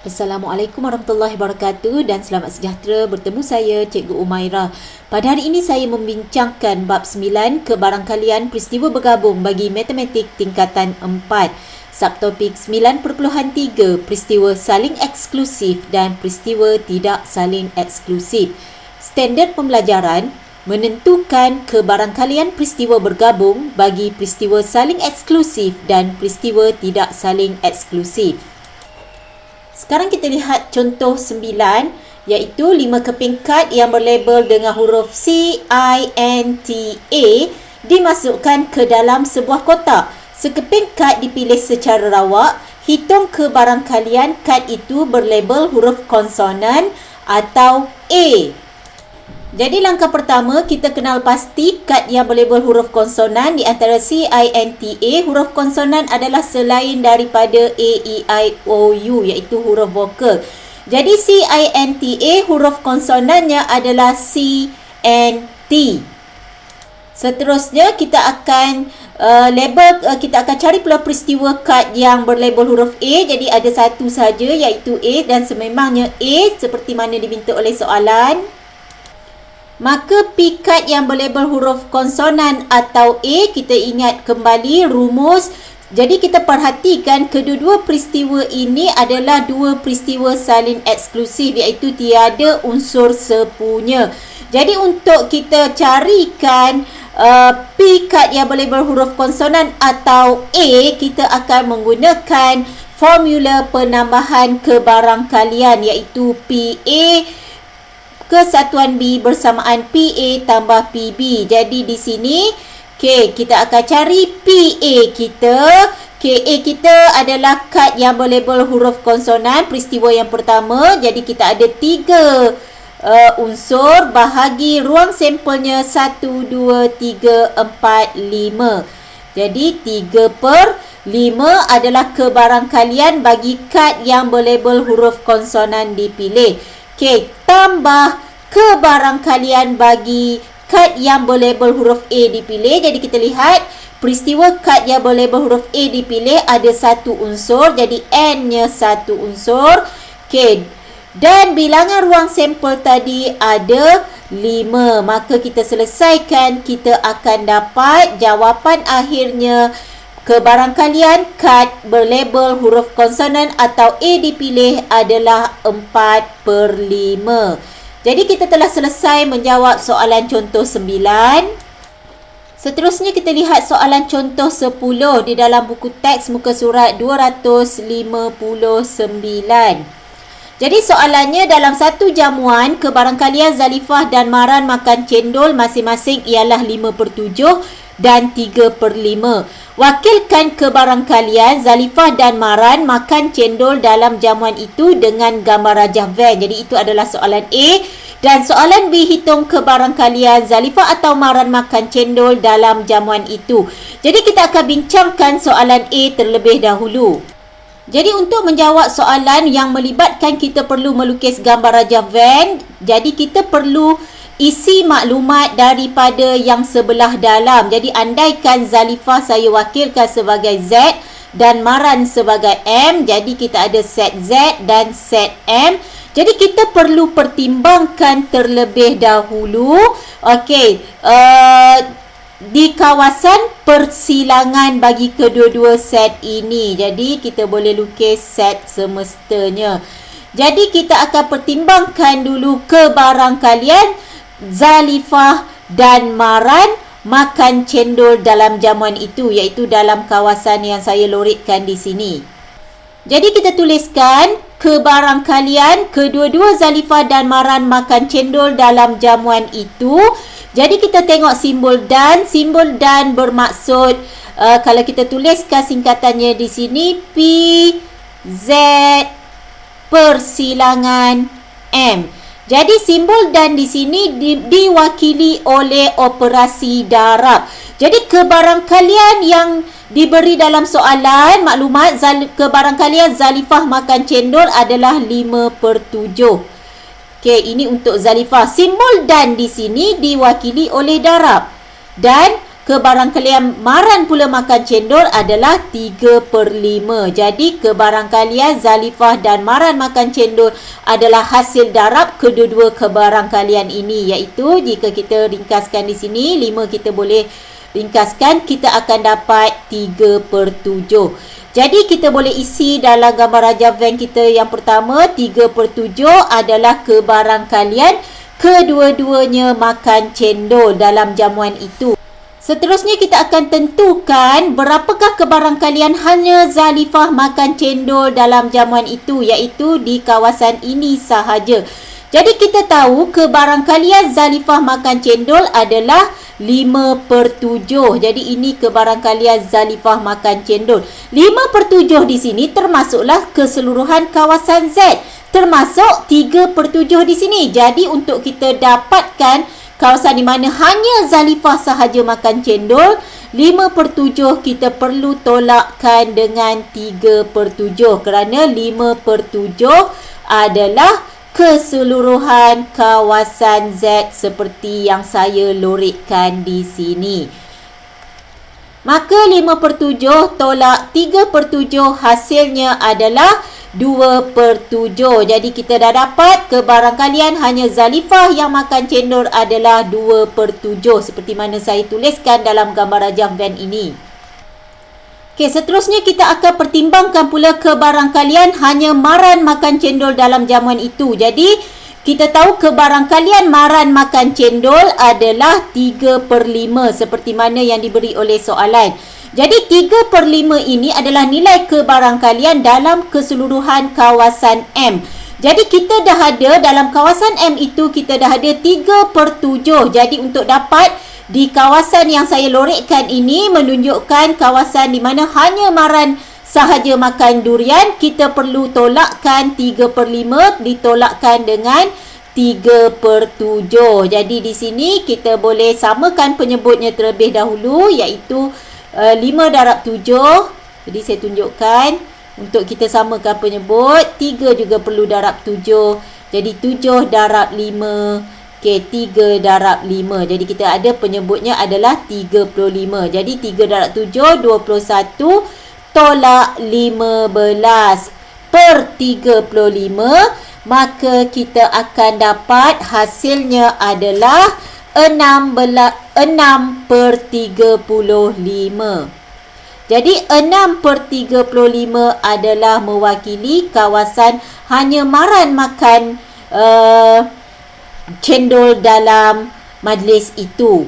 Assalamualaikum warahmatullahi wabarakatuh dan selamat sejahtera bertemu saya Cikgu Umairah. Pada hari ini saya membincangkan bab 9 kebarangkalian peristiwa bergabung bagi matematik tingkatan 4. Subtopik 9.3 peristiwa saling eksklusif dan peristiwa tidak saling eksklusif. Standard pembelajaran menentukan kebarangkalian peristiwa bergabung bagi peristiwa saling eksklusif dan peristiwa tidak saling eksklusif. Sekarang kita lihat contoh 9 iaitu 5 keping kad yang berlabel dengan huruf CINTA dimasukkan ke dalam sebuah kotak. Sekeping kad dipilih secara rawak. Hitung kebarangkalian kad itu berlabel huruf konsonan atau A. Jadi langkah pertama, kita kenal pasti kad yang berlabel huruf konsonan. Di antara CINTA, huruf konsonan adalah selain daripada A, E, I, O, U iaitu huruf vokal. Jadi CINTA huruf konsonannya adalah C, N, T. Seterusnya kita akan kita akan cari pula peristiwa kad yang berlabel huruf A. Jadi ada satu saja iaitu A dan sememangnya A seperti mana diminta oleh soalan. Maka P kad yang berlabel huruf konsonan atau A, kita ingat kembali rumus. Jadi kita perhatikan kedua-dua peristiwa ini adalah dua peristiwa saling eksklusif iaitu tiada unsur sepunya. Jadi untuk kita carikan P kad yang berlabel huruf konsonan atau A, kita akan menggunakan formula penambahan kebarangkalian iaitu PA kesatuan B bersamaan PA tambah PB. Jadi di sini kita akan cari PA kita. A kita adalah kad yang berlabel huruf konsonan, peristiwa yang pertama. Jadi kita ada 3 unsur, bahagi ruang sampelnya 1, 2, 3, 4, 5. Jadi 3/5 adalah kebarangkalian bagi kad yang berlabel huruf konsonan dipilih. Tambah kebarangkalian bagi kad yang berlabel huruf A dipilih. Jadi kita lihat peristiwa kad yang berlabel huruf A dipilih ada satu unsur. Jadi N-nya satu unsur. Dan bilangan ruang sampel tadi ada 5. Maka kita selesaikan, kita akan dapat jawapan akhirnya kebarangkalian kad berlabel huruf konsonan atau A dipilih adalah 4/5. Jadi kita telah selesai menjawab soalan contoh 9. Seterusnya kita lihat soalan contoh 10 di dalam buku teks muka surat 259. Jadi soalannya, dalam satu jamuan kebarangkalian Zalifah dan Maran makan cendol masing-masing ialah 5/7 dan 3/5. Wakilkan kebarangkalian Zalifah dan Maran makan cendol dalam jamuan itu dengan gambar rajah Venn. Jadi itu adalah soalan A. Dan soalan B, hitung kebarangkalian Zalifah atau Maran makan cendol dalam jamuan itu. Jadi kita akan bincangkan soalan A terlebih dahulu. Jadi untuk menjawab soalan yang melibatkan kita perlu melukis gambar rajah Venn. Jadi kita perlu isi maklumat daripada yang sebelah dalam. Jadi andaikan Zalifah saya wakilkan sebagai Z dan Maran sebagai M. Jadi kita ada set Z dan set M. Jadi kita perlu pertimbangkan terlebih dahulu. Di kawasan persilangan bagi kedua-dua set ini. Jadi kita boleh lukis set semestanya. Jadi kita akan pertimbangkan dulu kebarangkalian Zalifah dan Maran makan cendol dalam jamuan itu, iaitu dalam kawasan yang saya loritkan di sini. Jadi kita tuliskan kebarangkalian kedua-dua Zalifah dan Maran makan cendol dalam jamuan itu. Jadi kita tengok simbol dan. Simbol dan bermaksud kalau kita tuliskan singkatannya di sini P Z persilangan M. Jadi simbol dan di sini diwakili oleh operasi darab. Jadi kebarangkalian yang diberi dalam soalan maklumat kebarangkalian Zalifah makan cendol adalah 5/7. Ini untuk Zalifah. Simbol dan di sini diwakili oleh darab. Dan Kebarangkalian Maran pula makan cendol adalah 3/5. Jadi kebarangkalian Zalifah dan Maran makan cendol adalah hasil darab kedua-dua kebarangkalian ini, iaitu jika kita ringkaskan di sini, 5 kita boleh ringkaskan, kita akan dapat 3/7. Jadi kita boleh isi dalam gambar rajah van kita yang pertama, 3/7 adalah kebarangkalian kedua-duanya makan cendol dalam jamuan itu. Seterusnya kita akan tentukan berapakah kebarangkalian hanya Zalifah makan cendol dalam jamuan itu, iaitu di kawasan ini sahaja. Jadi kita tahu kebarangkalian Zalifah makan cendol adalah 5/7. Jadi ini kebarangkalian Zalifah makan cendol. 5/7 di sini termasuklah keseluruhan kawasan Z, termasuk 3/7 di sini. Jadi untuk kita dapatkan kawasan di mana hanya Zalifah sahaja makan cendol, 5/7 kita perlu tolakkan dengan 3/7 kerana 5/7 adalah keseluruhan kawasan Z seperti yang saya lorekkan di sini. Maka 5/7 tolak 3/7 hasilnya adalah 2/7. Jadi kita dah dapat kebarangkalian hanya Zalifah yang makan cendol adalah 2/7 seperti mana saya tuliskan dalam gambar rajah van ini. Okey, seterusnya kita akan pertimbangkan pula kebarangkalian hanya Maran makan cendol dalam jamuan itu. Jadi kita tahu kebarangkalian Maran makan cendol adalah 3/5 seperti mana yang diberi oleh soalan. Jadi 3/5 ini adalah nilai kebarangkalian dalam keseluruhan kawasan M. Jadi kita dah ada dalam kawasan M itu, kita dah ada 3/7. Jadi untuk dapat di kawasan yang saya lorekkan ini menunjukkan kawasan di mana hanya Maran sahaja makan durian, kita perlu tolakkan 3/5 ditolakkan dengan 3/7. Jadi di sini kita boleh samakan penyebutnya terlebih dahulu, iaitu 5/7. Jadi saya tunjukkan untuk kita samakan penyebut. 3 juga perlu darab 7. Jadi 7/5. Okey, 3/5. Jadi kita ada penyebutnya adalah 35. Jadi 3/7 21 tolak 15 per 35. Maka kita akan dapat hasilnya adalah 6/35. Jadi 6/35 adalah mewakili kawasan hanya Maran makan cendol dalam majlis itu.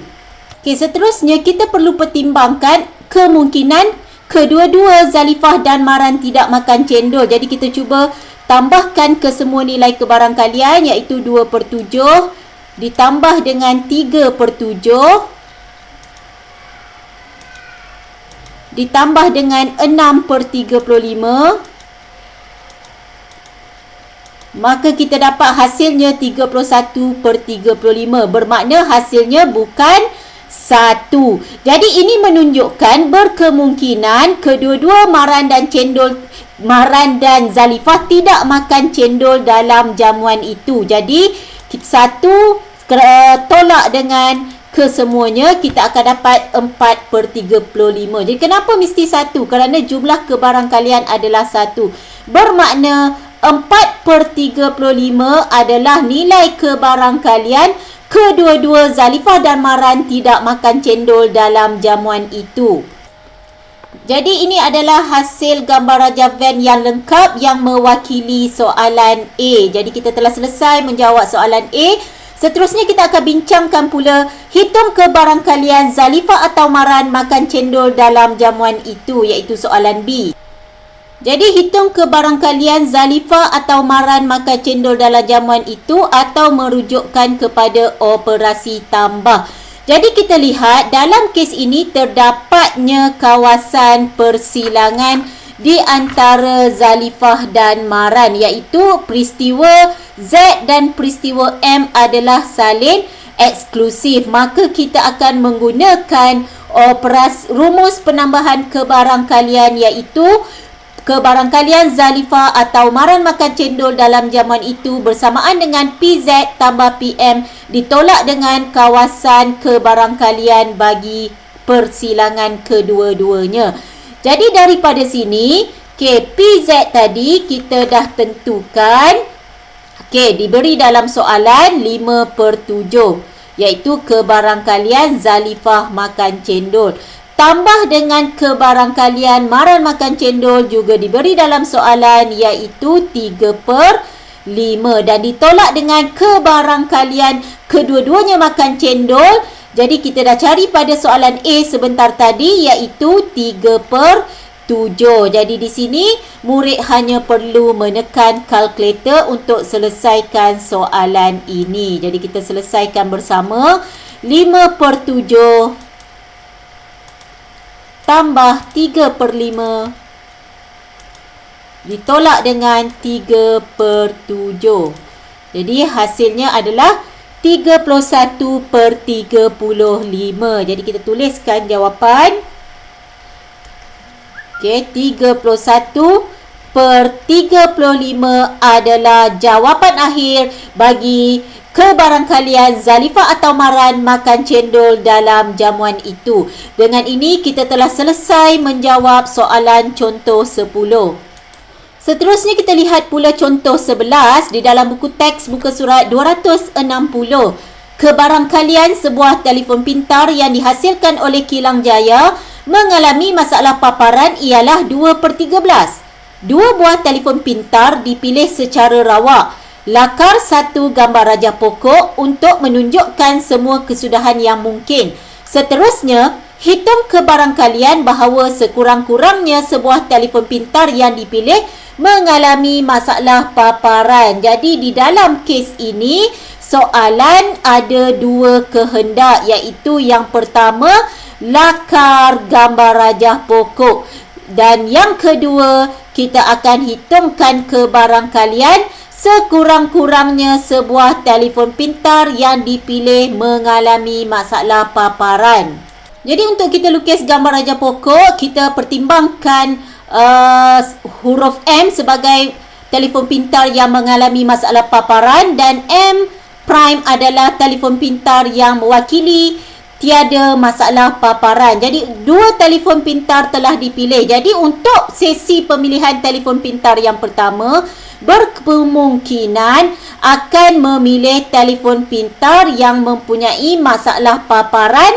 Okey, seterusnya kita perlu pertimbangkan kemungkinan kedua-dua Zalifah dan Maran tidak makan cendol. Jadi kita cuba tambahkan ke semua nilai kebarangkalian, iaitu 2/7 ditambah dengan 3/7 ditambah dengan 6/35. Maka kita dapat hasilnya 31/35. Bermakna hasilnya bukan 1. Jadi ini menunjukkan berkemungkinan kedua-dua Maran dan Zalifah tidak makan cendol dalam jamuan itu. Jadi 1 tolak dengan kesemuanya, kita akan dapat 4/35. Jadi kenapa mesti 1? Kerana jumlah kebarangkalian adalah 1. Bermakna 4/35 adalah nilai kebarangkalian kedua-dua Zalifah dan Maran tidak makan cendol dalam jamuan itu. Jadi ini adalah hasil gambar rajah van yang lengkap yang mewakili soalan A. Jadi kita telah selesai menjawab soalan A. Seterusnya kita akan bincangkan pula hitung kebarangkalian Zalifah atau Maran makan cendol dalam jamuan itu, iaitu soalan B. Jadi hitung kebarangkalian Zalifah atau Maran makan cendol dalam jamuan itu atau merujukkan kepada operasi tambah. Jadi kita lihat dalam kes ini terdapatnya kawasan persilangan di antara Zalifah dan Maran, iaitu peristiwa Z dan peristiwa M adalah saling eksklusif. Maka kita akan menggunakan rumus penambahan kebarangkalian, iaitu kebarangkalian Zalifah atau Maran makan cendol dalam jamuan itu bersamaan dengan PZ tambah PM ditolak dengan kawasan kebarangkalian bagi persilangan kedua-duanya. Jadi daripada sini, PZ tadi kita dah tentukan. Diberi dalam soalan 5/7, iaitu kebarangkalian Zalifah makan cendol. Tambah dengan kebarangkalian Maran makan cendol juga diberi dalam soalan, iaitu 3/5. Dan ditolak dengan kebarangkalian kedua-duanya makan cendol. Jadi kita dah cari pada soalan A sebentar tadi, iaitu 3/7. Jadi di sini murid hanya perlu menekan kalkulator untuk selesaikan soalan ini. Jadi kita selesaikan bersama. 5/7 tambah 3/5 ditolak dengan 3/7. Jadi hasilnya adalah 31/35. Jadi kita tuliskan jawapan. 31/35 adalah jawapan akhir bagi kebarangkalian Zalifah atau Maran makan cendol dalam jamuan itu. Dengan ini kita telah selesai menjawab soalan contoh 10. Seterusnya kita lihat pula contoh 11 di dalam buku teks muka surat 260. Kebarangkalian sebuah telefon pintar yang dihasilkan oleh Kilang Jaya mengalami masalah paparan ialah 2/13. Dua buah telefon pintar dipilih secara rawak. Lakar satu gambar raja pokok untuk menunjukkan semua kesudahan yang mungkin. Seterusnya, hitung kebarangkalian bahawa sekurang-kurangnya sebuah telefon pintar yang dipilih mengalami masalah paparan. Jadi di dalam kes ini, soalan ada dua kehendak, iaitu yang pertama, lakar gambar rajah pokok, dan yang kedua kita akan hitungkan kebarangkalian sekurang-kurangnya sebuah telefon pintar yang dipilih mengalami masalah paparan. Jadi untuk kita lukis gambar rajah pokok, kita pertimbangkan huruf M sebagai telefon pintar yang mengalami masalah paparan, dan M prime adalah telefon pintar yang mewakili tiada masalah paparan. Jadi dua telefon pintar telah dipilih. Jadi untuk sesi pemilihan telefon pintar yang pertama, berkemungkinan akan memilih telefon pintar yang mempunyai masalah paparan,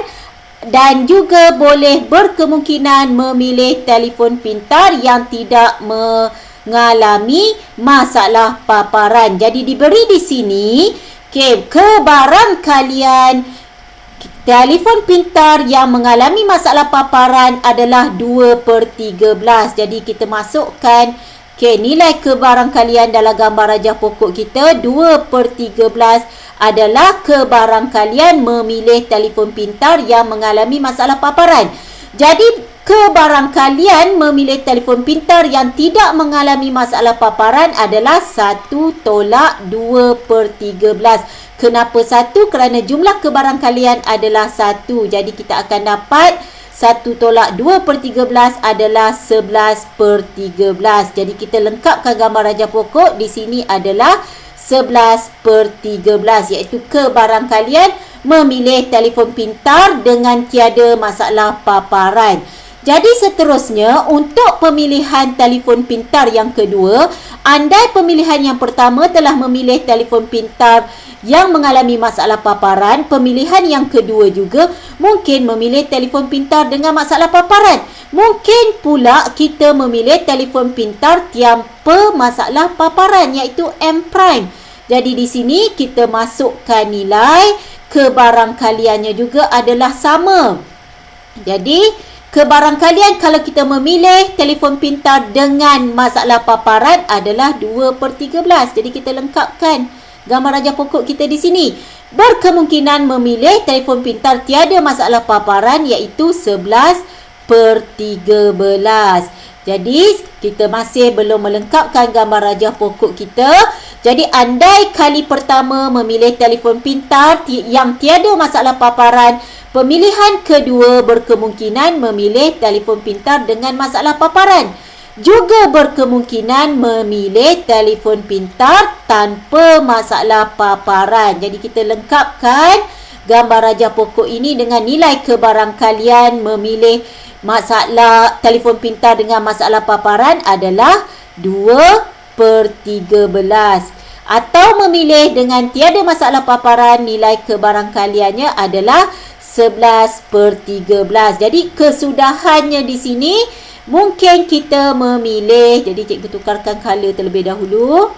dan juga boleh berkemungkinan memilih telefon pintar yang tidak mengalami masalah paparan. Jadi diberi di sini, kebarangkalian telefon pintar yang mengalami masalah paparan adalah 2/13. Jadi kita masukkan nilai kebarangkalian dalam gambar rajah pokok kita. 2/13 adalah kebarangkalian memilih telefon pintar yang mengalami masalah paparan. Jadi kebarangkalian memilih telefon pintar yang tidak mengalami masalah paparan adalah 1/2/13. Kenapa 1? Kerana jumlah kebarangkalian adalah 1. Jadi kita akan dapat 1/2/13 adalah 11/13. Jadi kita lengkapkan gambar rajah pokok. Di sini adalah 11/13, iaitu kebarangkalian memilih telefon pintar dengan tiada masalah paparan. Jadi seterusnya, untuk pemilihan telefon pintar yang kedua, andai pemilihan yang pertama telah memilih telefon pintar yang mengalami masalah paparan, pemilihan yang kedua juga mungkin memilih telefon pintar dengan masalah paparan. Mungkin pula kita memilih telefon pintar tanpa masalah paparan, iaitu M prime. Jadi di sini kita masukkan nilai kebarangkaliannya juga adalah sama. Jadi kebarangkalian kalau kita memilih telefon pintar dengan masalah paparan adalah 2/13. Jadi kita lengkapkan gambar rajah pokok kita di sini. Berkemungkinan memilih telefon pintar tiada masalah paparan, iaitu 11/13. Jadi kita masih belum melengkapkan gambar rajah pokok kita. Jadi andai kali pertama memilih telefon pintar yang tiada masalah paparan, pemilihan kedua berkemungkinan memilih telefon pintar dengan masalah paparan. Juga berkemungkinan memilih telefon pintar tanpa masalah paparan. Jadi kita lengkapkan gambar rajah pokok ini dengan nilai kebarangkalian memilih masalah telefon pintar dengan masalah paparan adalah 2/13. Atau memilih dengan tiada masalah paparan, nilai kebarangkaliannya adalah 11/13. Jadi kesudahannya di sini mungkin kita memilih, jadi cikgu tukarkan color terlebih dahulu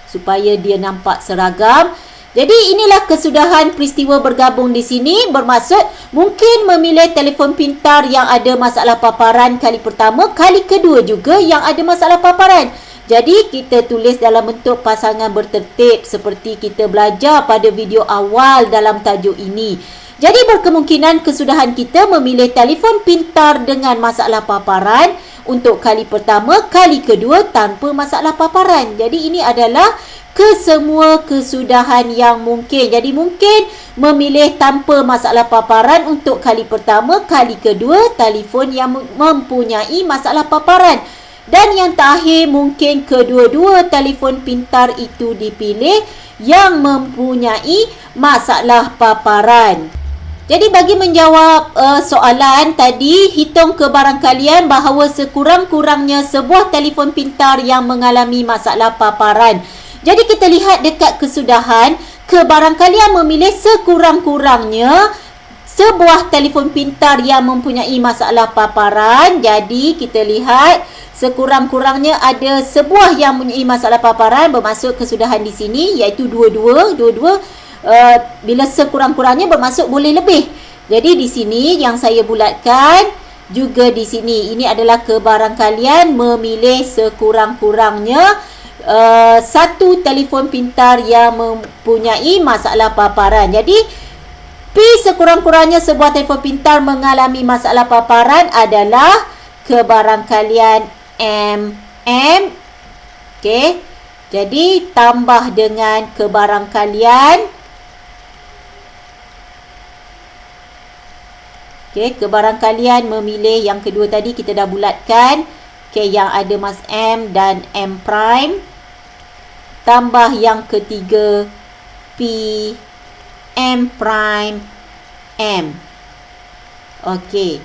supaya dia nampak seragam. Jadi inilah kesudahan peristiwa bergabung di sini, bermaksud mungkin memilih telefon pintar yang ada masalah paparan kali pertama, kali kedua juga yang ada masalah paparan. Jadi kita tulis dalam bentuk pasangan bertertib seperti kita belajar pada video awal dalam tajuk ini. Jadi berkemungkinan kesudahan kita memilih telefon pintar dengan masalah paparan untuk kali pertama, kali kedua tanpa masalah paparan. Jadi ini adalah kesemua kesudahan yang mungkin. Jadi mungkin memilih tanpa masalah paparan untuk kali pertama, kali kedua telefon yang mempunyai masalah paparan. Dan yang terakhir mungkin kedua-dua telefon pintar itu dipilih yang mempunyai masalah paparan. Jadi bagi menjawab soalan tadi, hitung kebarangkalian bahawa sekurang-kurangnya sebuah telefon pintar yang mengalami masalah paparan. Jadi kita lihat dekat kesudahan, kebarangkalian memilih sekurang-kurangnya sebuah telefon pintar yang mempunyai masalah paparan. Jadi kita lihat sekurang-kurangnya ada sebuah yang mempunyai masalah paparan, bermaksud kesudahan di sini iaitu dua-dua. Bila sekurang-kurangnya bermaksud boleh lebih. Jadi di sini yang saya bulatkan juga di sini, ini adalah kebarangkalian memilih sekurang-kurangnya satu telefon pintar yang mempunyai masalah paparan. Jadi P sekurang-kurangnya sebuah telefon pintar mengalami masalah paparan adalah kebarangkalian MM. Okey. Jadi tambah dengan kebarangkalian. Okey, kebarangkalian memilih yang kedua tadi kita dah bulatkan. Okey, yang ada mas M dan M prime. Tambah yang ketiga P M prime M. Okey.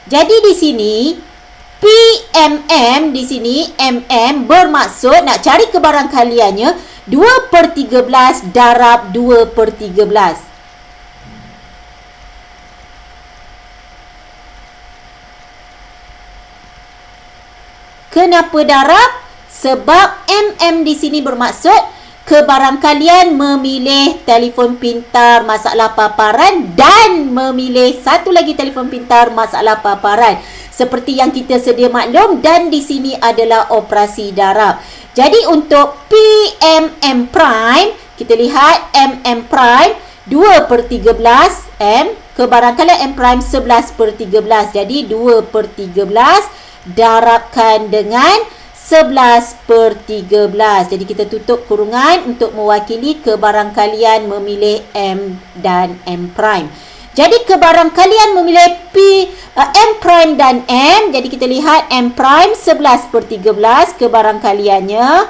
Jadi di sini PMM di sini MM bermaksud nak cari kebarangkaliannya 2/13 darab 2/13. Kenapa darab? Sebab MM di sini bermaksud kebarangkalian memilih telefon pintar masalah paparan dan memilih satu lagi telefon pintar masalah paparan. Seperti yang kita sedia maklum, dan di sini adalah operasi darab. Jadi untuk PMM prime, kita lihat MM prime 2/13 M, kebarangkalian M prime 11/13. Jadi 2/13 darabkan dengan 11/13. Jadi kita tutup kurungan untuk mewakili kebarangkalian memilih M dan M prime. Jadi kebarangkalian memilih M prime dan M. Jadi kita lihat M prime 11/13 kebarangkaliannya.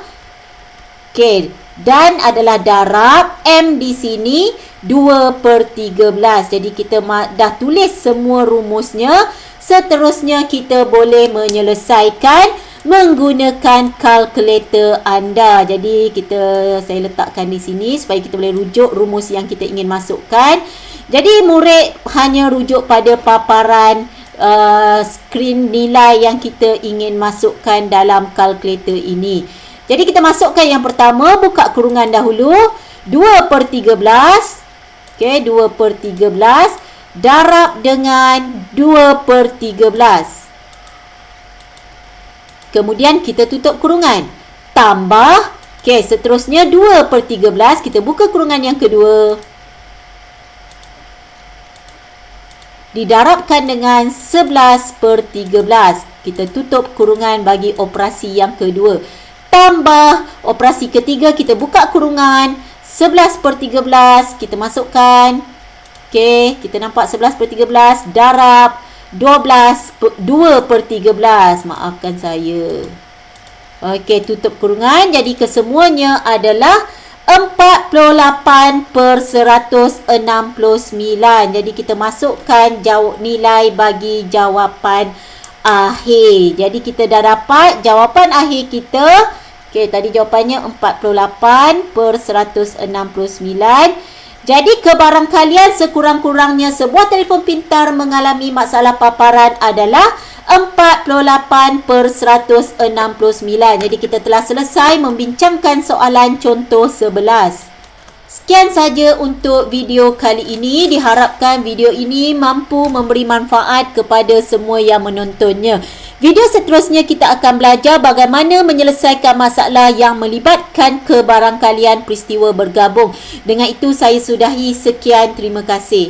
Okey, dan adalah darab M di sini 2/13. Jadi kita dah tulis semua rumusnya. Seterusnya kita boleh menyelesaikan menggunakan kalkulator anda. Jadi saya letakkan di sini supaya kita boleh rujuk rumus yang kita ingin masukkan. Jadi murid hanya rujuk pada paparan skrin nilai yang kita ingin masukkan dalam kalkulator ini. Jadi kita masukkan yang pertama, buka kurungan dahulu. 2/13. Okey, 2/13 darab dengan 2/13. Kemudian kita tutup kurungan. Tambah. Okey, seterusnya 2/13. Kita buka kurungan yang kedua. Didarabkan dengan 11/13. Kita tutup kurungan bagi operasi yang kedua. Tambah operasi ketiga, kita buka kurungan. 11/13. Kita masukkan. Okey, kita nampak 11/13 darab 2/13. Maafkan saya. Okey, tutup kurungan. Jadi kesemuanya adalah 48/169. Jadi kita masukkan nilai bagi jawapan akhir. Jadi kita dah dapat jawapan akhir kita. Okey, tadi jawapannya 48/169. Jadi kebarangkalian sekurang-kurangnya sebuah telefon pintar mengalami masalah paparan adalah 48/169. Jadi kita telah selesai membincangkan soalan contoh 11. Sekian saja untuk video kali ini. Diharapkan video ini mampu memberi manfaat kepada semua yang menontonnya. Video seterusnya kita akan belajar bagaimana menyelesaikan masalah yang melibatkan kebarangkalian peristiwa bergabung. Dengan itu saya sudahi. Sekian, terima kasih.